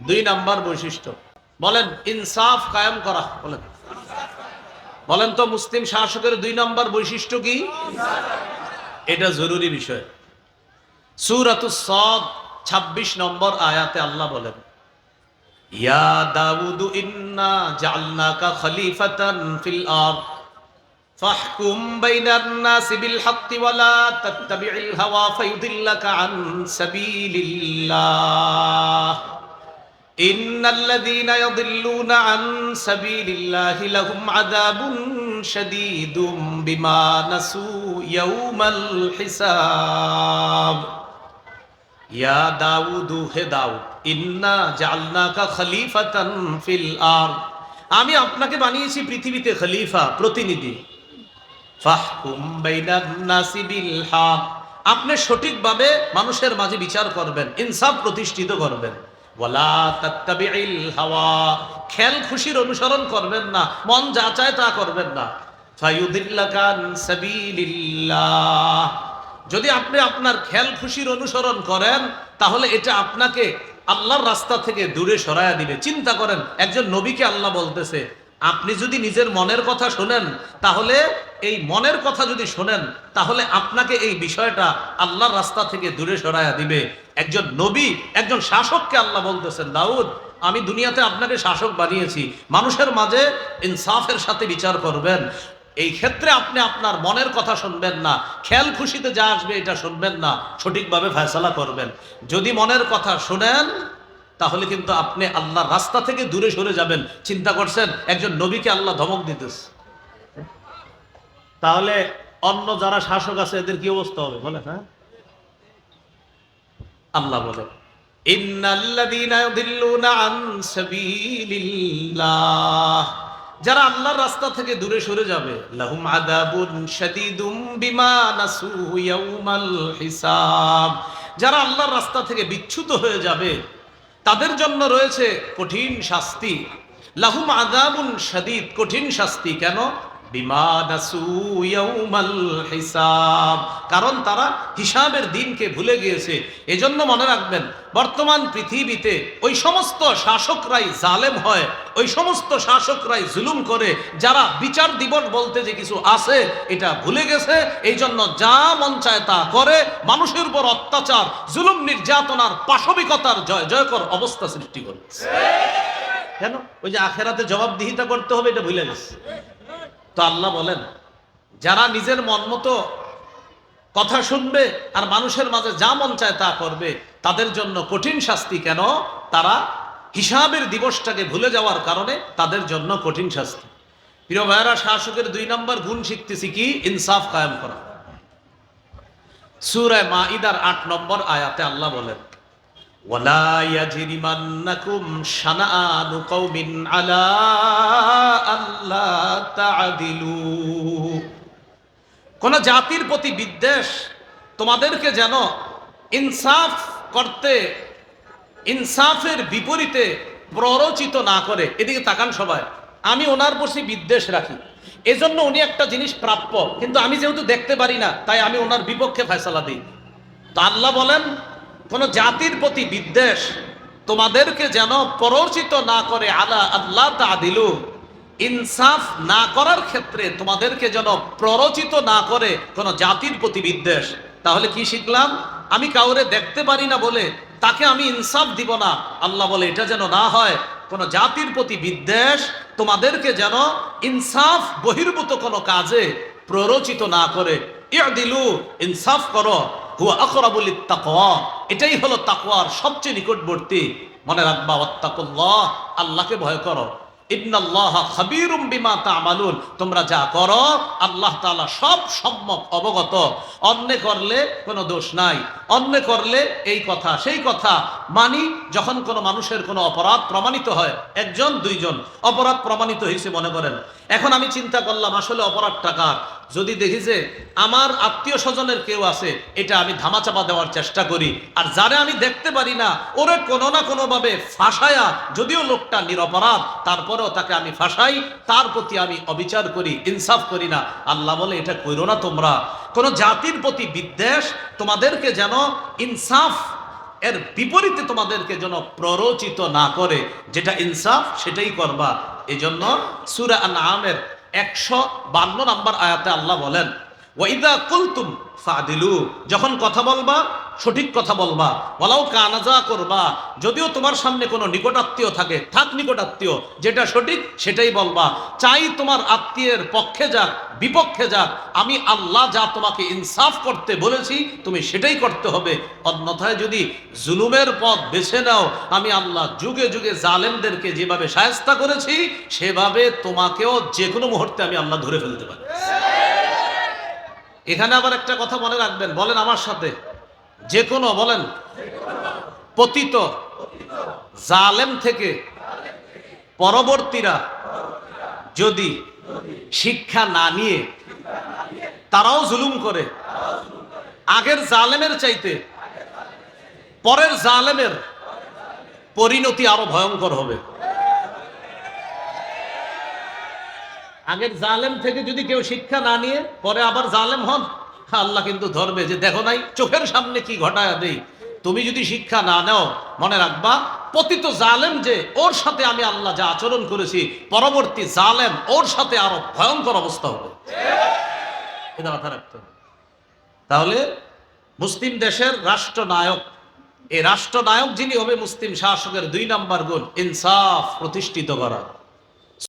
দুই নাম্বার বৈশিষ্ট্য বলেন ইনসাফ কায়েম করা। বলেন বলেন তো মুসলিম শাসকের দুই নাম্বার বৈশিষ্ট্য কি? এটা জরুরি বিষয়। সূরাতুস সাদ ২৬ নম্বর আয়াতে আল্লাহ বলেন, ইয়া দাউদু ইন্না জাআলনাকা খলিফাতান ফিল আরদ ফাহকুম বাইনান নাসি বিল হাক্কি ওয়া লা তাত্তাবি'ল হাওয়া ফায়ুদিল্লাকা আন সাবিলিল্লাহ ইন্নাল্লাযীনা ইয়াদিল্লুনা আন সাবিলিল্লাহি লাহুম আযাবুন শাদীদুম বিমা নাসু ইয়াউমাল হিসাব। ইয়া দাউদু, হে দাউদ, ইন্না জাআলনাকা খলিফাতান ফিল আরদ, আমি আপনাকে বানিয়েছি পৃথিবীতে খলিফা, প্রতিনিধি। ফাহকুম বাইনান নাসি বিল হক, আপনি সঠিকভাবে মানুষের মাঝে বিচার করবেন, ইনসাফ প্রতিষ্ঠিত করবেন। ওয়ালা তাত্তাবি'ল হাওয়া, খেল খুশির অনুসরণ করবেন না, মন যা চায় তা করবেন না। ফায়ুদিল্লাকা আন সাবিলিল্লাহ, যদি আপনি আপনার খেল খুশির অনুসরণ করেন তাহলে এটা আপনাকে আল্লাহর রাস্তা থেকে দূরে সরায়া দিবে। চিন্তা করেন, একজন নবীকে আল্লাহ বলতেছে আপনি যদি নিজের মনের কথা শোনেন, তাহলে এই মনের কথা যদি শোনেন তাহলে আপনাকে এই বিষয়টা আল্লাহর রাস্তা থেকে দূরে সরায়া দিবে। একজন নবী, একজন শাসককে আল্লাহ বলতেছেন, দাউদ, আমি দুনিয়াতে আপনাকে শাসক বানিয়েছি, মানুষের মাঝে ইনসাফের সাথে বিচার করবেন। এই ক্ষেত্রে আপনি আপনার মনের কথা শুনবেন না, খেয়াল খুশিতে যা আসবে এটা শুনবেন না, সঠিকভাবে ফয়সালা করবেন। যদি মনের কথা শুনেন তাহলে কিন্তু আপনি আল্লাহর রাস্তা থেকে দূরে সরে যাবেন। চিন্তা করছেন, একজন নবীকে আল্লাহ ধমক দিতেছে, তাহলে অন্য যারা শাসক আছে এদের কি অবস্থা হবে বলেন? হ্যাঁ, আল্লাহ বলেন, ইন্নাল্লাযীনা ইউদিল্লুনা আন সাবিলিল্লাহ, যারা আল্লাহর রাস্তা থেকে দূরে সরে যাবে, লাহুম আযাবুন শাদীদুম বিমা নাসু ইয়াউমাল হিসাব, যারা আল্লাহর রাস্তা থেকে বিচ্যুত হয়ে যাবে তাদের জন্য রয়েছে কঠিন শাস্তি। লাহুম আযাবুন শাদীদ, কঠিন শাস্তি। কেন? বিমা নাসু ইয়াউমাল হিসাব, কারণ তারা হিসাবের দিনকে ভুলে গিয়েছে। এজন্য মনে রাখবেন, বর্তমান পৃথিবীতে ওই সমস্ত শাসকরাই জালেম হয়, ওই সমস্ত শাসকরাই জুলুম করে, যারা বিচার দিবস বলতে যে কিছু আছে এটা ভুলে গেছে। এই জন্য যা মন চায় তা করে, মানুষের উপর অত্যাচার, জুলুম, নির্যাতনার, পাশবিকতার জয় জয়কর অবস্থা সৃষ্টি করছে। কেন? ওই যে আখেরাতে জবাবদিহিতা করতে হবে এটা ভুলে গেছে। তো আল্লাহ বলেন, যারা নিজের মন মতো কথা শুনবে আর মানুষের মাঝে যা মন চায় তা করবে, তাদের জন্য কঠিন শাস্তি। কেন? তারা হিসাবের দিবসটাকে ভুলে যাওয়ার কারণে তাদের জন্য কঠিন শাস্তি। প্রিয় ভাইয়েরা, শাসকের দুই নম্বর গুণ শিখতেছি কি? ইনসাফ কায়েম করা। সূরা মাঈদার ৮ নম্বর আয়াতে আল্লাহ বলেন, ওয়ালা ইয়াজরিমান্নাকুম শানাআনু কওমিন আলা আল্লা তা'দিলু, কোন জাতির প্রতি বিদ্বেষ তোমাদেরকে যেন ইনসাফ করতে, ইনসাফের বিপরীতে প্ররোচিত না করে। এদিকে তাকান সবাই, আমি ওনার প্রতি বিদ্বেষ রাখি, এজন্য উনি একটা জিনিস প্রাপ্য, কিন্তু আমি যেহেতু দেখতে পারি না তাই আমি ওনার বিপক্ষে ফয়সালা দিই। তো আল্লাহ বলেন, কোন জাতির প্রতি বিদ্বেষ তোমাদেরকে যেন প্ররোচিত না করে আলা আল্লাহ তা'দিলু, ইনসাফ না করার ক্ষেত্রে তোমাদেরকে যেন প্ররোচিত না করে কোন জাতির প্রতি বিদ্বেষ। তাহলে কি শিখলাম? আমি কাউরে দেখতে পারি না বলে তাকে আমি ইনসাফ দিব না। আল্লাহ বলে এটা যেন না হয়। কোন জাতির প্রতি বিদ্বেষ তোমাদেরকে যেন ইনসাফ বহির্ভূত কোনো কাজে প্ররোচিত না করে। ইদিলু, ইনসাফ করো, হুয়া আকরাবু লিত্তাকওয়া, এটাই হলো তাকওয়ার সবচেয়ে নিকটবর্তী। মনে রাখবা, ওয়াত্তাকুল্লাহ, আল্লাহকে ভয় করো। ইন্নাল্লাহা খাবীরুম বিমা তা'মালুন, তোমরা যা করো আল্লাহ তাআলা সব সম্যক অবগত। অন্যায় করলে কোনো দোষ নাই, অন্যায় করলে এই কথা সেই কথা মানি। যখন কোনো মানুষের কোনো অপরাধ প্রমাণিত হয়, একজন দুইজন অপরাধ প্রমাণিত হয়েছে মনে করেন, এখন আমি চিন্তা করলাম আসলে অপরাধটা কার। যদি দেখি যে আমার আত্মীয় স্বজনের কেউ আছে, এটা আমি ধামাচাপা দেওয়ার চেষ্টা করি। আর যারা আমি দেখতে পারি না, ওরে কোনো না কোনোভাবে ফাঁসায়া, যদিও লোকটা নিরপরাধ তারপরেও তাকে আমি ফাঁসাই, তার প্রতি আমি অবিচার করি, ইনসাফ করি না। আল্লাহ বলে এটা কইরো না তোমরা। কোন জাতির প্রতি বিদ্বেষ তোমাদেরকে যেন ইনসাফ এর বিপরীতে তোমাদেরকে যেন প্ররোচিত না করে, যেটা ইনসাফ সেটাই করবা। এজন্য সূরা আনআমের 152 নম্বর আয়াতে আল্লাহ বলেন, ওয়াইদা কুলতুম ফাদিলু, যখন কথা বলবা সঠিক কথা বলবা, ওয়ালাউ কানাজা করবা, যদিও তোমার সামনে কোনো নিকটাত্মীয় থাকে, থাক নিকটাত্মীয়, যেটা সঠিক সেটাই বলবা। চাই তোমার আত্মীয়ের পক্ষে যাক বিপক্ষে যাক, আমি আল্লাহ যা তোমাকে ইনসাফ করতে বলেছি তুমি সেটাই করতে হবে। অন্যথায় যদি জুলুমের পথ বেছে নাও, আমি আল্লাহ যুগে যুগে জালেমদেরকে যেভাবে শায়েস্তা করেছি সেভাবে তোমাকেও যে কোনো মুহূর্তে আমি আল্লাহ ধরে ফেলতে পারি। এখানে আবার একটা কথা মনে রাখবেন, বলেন আমার সাথে, যে কোনো বলেন, পতিত জালেম থেকে পরবর্তীরা যদি শিক্ষা না নিয়ে তারাও জুলুম করে, আগের জালেমের চাইতে পরের জালেমের পরিণতি আরো ভয়ঙ্কর হবে। আগের জালেম থেকে যদি কেউ শিক্ষা না নিয়ে পরে আবার জালেম হন, আল্লাহ কিন্তু ধরবে যে দেখো নাই চোখের সামনে কি ঘটায় দেই। তুমি যদি শিক্ষা না নাও, মনে রাখবা পতিত জালেম যে ওর সাথে আমি আল্লাহ যা আচরণ করেছি, পরবর্তী জালেম ওর সাথে আরো ভয়ঙ্কর অবস্থা হবে। এটা মাথায় রাখতে হবে। তাহলে মুসলিম দেশের রাষ্ট্রনায়ক, এই রাষ্ট্রনায়ক যিনি হবে, মুসলিম শাসকের 2 নম্বর গুণ ইনসাফ প্রতিষ্ঠিত করা।